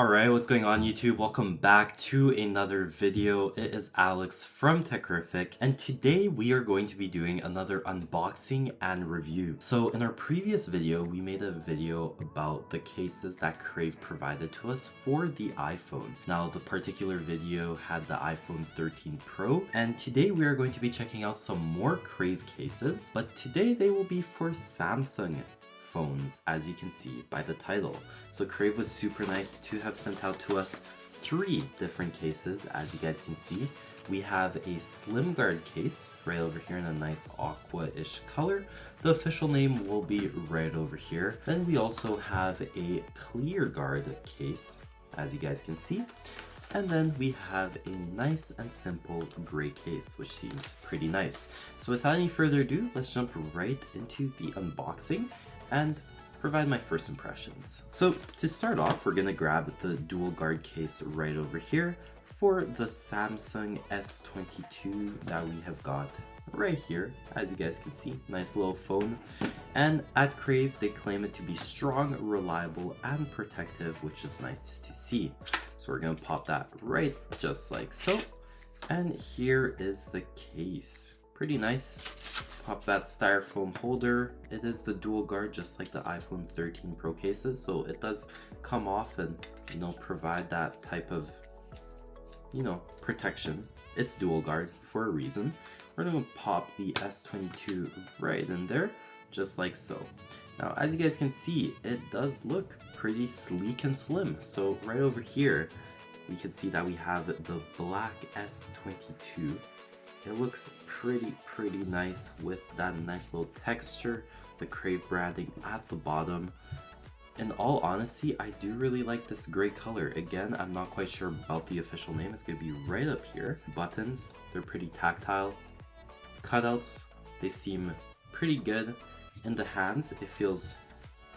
Alright, what's going on YouTube? Welcome back to another video. It is Alex from Techrific, and today we are going to be doing another unboxing and review. So in our previous video, we made a video about the cases that Crave provided to us for the iPhone. Now the particular video had the iPhone 13 Pro, and today we are going to be checking out some more Crave cases, but today they will be for Samsung phones, as you can see by the title. So Crave was super nice to have sent out to us 3 different cases. As you guys can see, we have a Slim Guard case right over here in a nice aqua-ish color. The official name will be right over here. Then we also have a Clear Guard case, as you guys can see. And then we have a nice and simple gray case, which seems pretty nice. So without any further ado, let's jump right into the unboxing and provide my first impressions. So to start off, we're gonna grab the dual guard case right over here for the Samsung S22 that we have got right here. As you guys can see, nice little phone. And at Crave, they claim it to be strong, reliable, and protective, which is nice to see. So we're gonna pop that right just like so. And here is the case. Pretty nice. Pop that styrofoam holder. It is the dual guard, just like the iPhone 13 Pro cases, so it does come off and provide that type of protection. It's dual guard for a reason. We're gonna pop the S22 right in there, just like so. Now as you guys can see, it does look pretty sleek and slim. So right over here we can see that we have the black S22. It looks pretty nice with that nice little texture, the Crave branding at the bottom. In all honesty, I do really like this gray color. Again, I'm not quite sure about the official name. It's going to be right up here. Buttons, they're pretty tactile. Cutouts, they seem pretty good. In the hands, it feels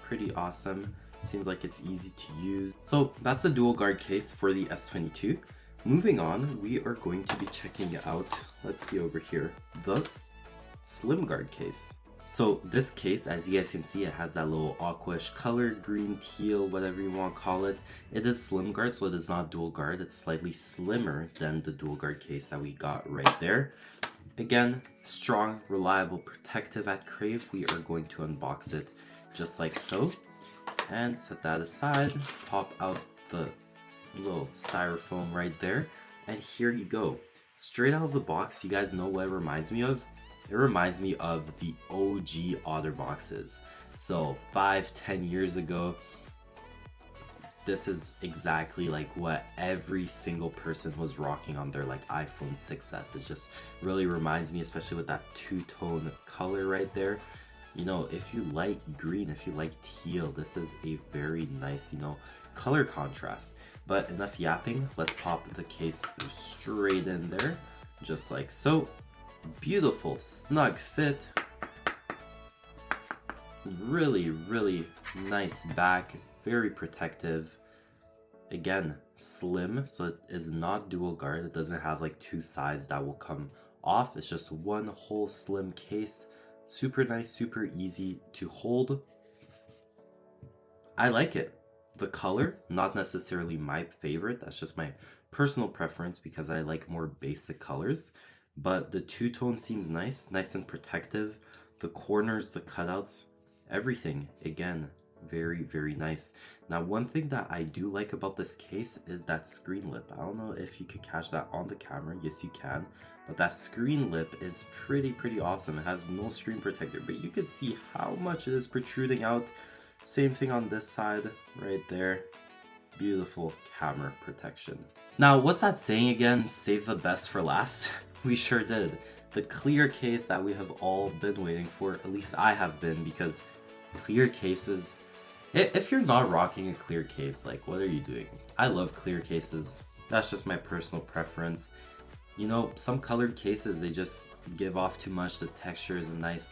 pretty awesome. Seems like it's easy to use. So that's the dual guard case for the S22. Moving on, we are going to be checking out, let's see over here, the Slim Guard case. So this case, as you guys can see, it has that little aqua-ish color, green, teal, whatever you want to call it. It is Slim Guard, so it is not dual guard. It's slightly slimmer than the dual guard case that we got right there. Again, strong, reliable, protective at Crave. We are going to unbox it just like so. And set that aside, pop out the little styrofoam right there, and here you go. Straight out of the box, you guys know what it reminds me of? It reminds me of the OG OtterBoxes. So 5-10 years ago, this is exactly like what every single person was rocking on their iPhone 6s. It just really reminds me, especially with that two-tone color right there. If you like green, if you like teal, this is a very nice, color contrast. But enough yapping, let's pop the case straight in there, just like so. Beautiful, snug fit. Really nice back, very protective. Again, slim, so it is not dual guard. It doesn't have 2 sides that will come off. It's just one whole slim case. Super nice, super easy to hold. I like it. The color, not necessarily my favorite. That's just my personal preference because I like more basic colors. But the two-tone seems nice and protective. The corners, the cutouts, everything, again, very nice. Now, one thing that I do like about this case is that screen lip. I don't know if you could catch that on the camera. Yes, you can. But that screen lip is pretty awesome. It has no screen protector, but you can see how much it is protruding out. Same thing on this side, right there. Beautiful camera protection. Now, what's that saying again? Save the best for last? We sure did. The clear case that we have all been waiting for, at least I have been, because clear cases, if you're not rocking a clear case, what are you doing? I love clear cases. That's just my personal preference. Some colored cases, they just give off too much. The texture isn't nice.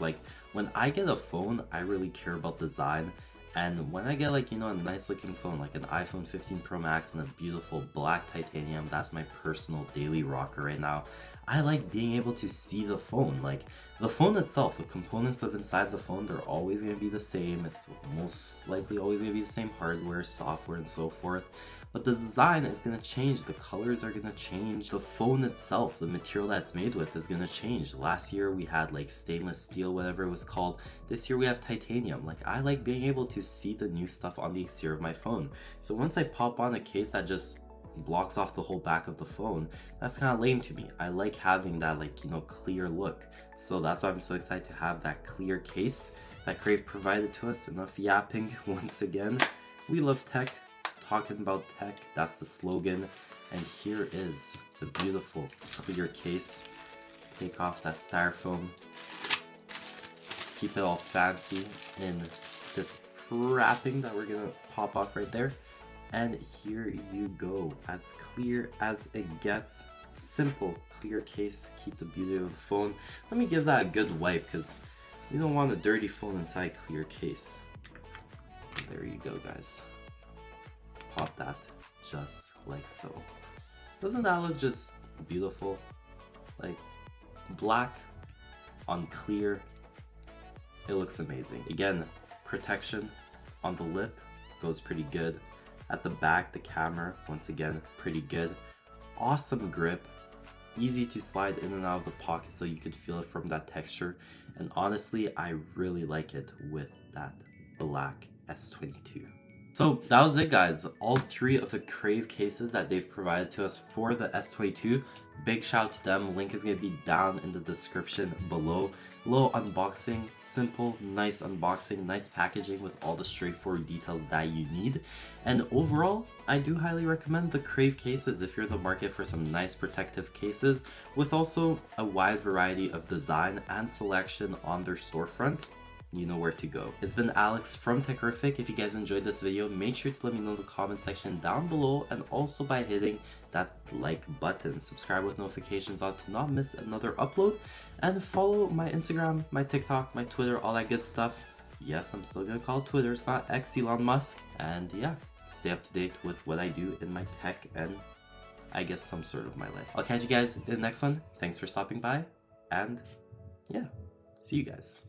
When I get a phone, I really care about design. And when I get a nice looking phone, like an iPhone 15 Pro Max and a beautiful black titanium, that's my personal daily rocker right now. I like being able to see the phone. The phone itself, the components of inside the phone, they're always going to be the same. It's most likely always going to be the same hardware, software, and so forth. but the design is going to change, the colors are going to change, the phone itself, the material that's made with is going to change. Last year we had like stainless steel, whatever it was called. This year we have titanium. Like, I like being able to see the new stuff on the exterior of my phone. So once I pop on a case that just blocks off the whole back of the phone, that's kind of lame to me. I like having that, like, you know, clear look. So that's why I'm so excited to have that clear case that Crave provided to us. Enough yapping once again. We love tech, talking about tech, that's the slogan. And here is the beautiful clear case. Take off that styrofoam, keep it all fancy in this wrapping that we're gonna pop off right there. And here you go, as clear as it gets. Simple, clear case, keep the beauty of the phone. Let me give that a good wipe, because you don't want a dirty phone inside a clear case. There you go, guys. Pop that just like so. Doesn't that look just beautiful? Like, black on clear, it looks amazing. Again, protection on the lip goes pretty good. At the back, the camera, once again, pretty good. Awesome grip, easy to slide in and out of the pocket so you could feel it from that texture. And honestly, I really like it with that black S22. So that was it, guys. All three of the Crave cases that they've provided to us for the S22. Big shout out to them. Link is going to be down in the description below. Little unboxing, simple, nice unboxing, nice packaging with all the straightforward details that you need. And overall, I do highly recommend the Crave cases if you're in the market for some nice protective cases with also a wide variety of design and selection on their storefront. You know where to go. It's been Alex from Techrific. If you guys enjoyed this video, make sure to let me know in the comment section down below, and also by hitting that like button. Subscribe with notifications on to not miss another upload, and follow my Instagram, my TikTok, my Twitter, all that good stuff. Yes, I'm still gonna call it Twitter, it's not X Elon Musk. And yeah, stay up to date with what I do in my tech and I guess some sort of my life. I'll catch you guys in the next one. Thanks for stopping by, and yeah, see you guys.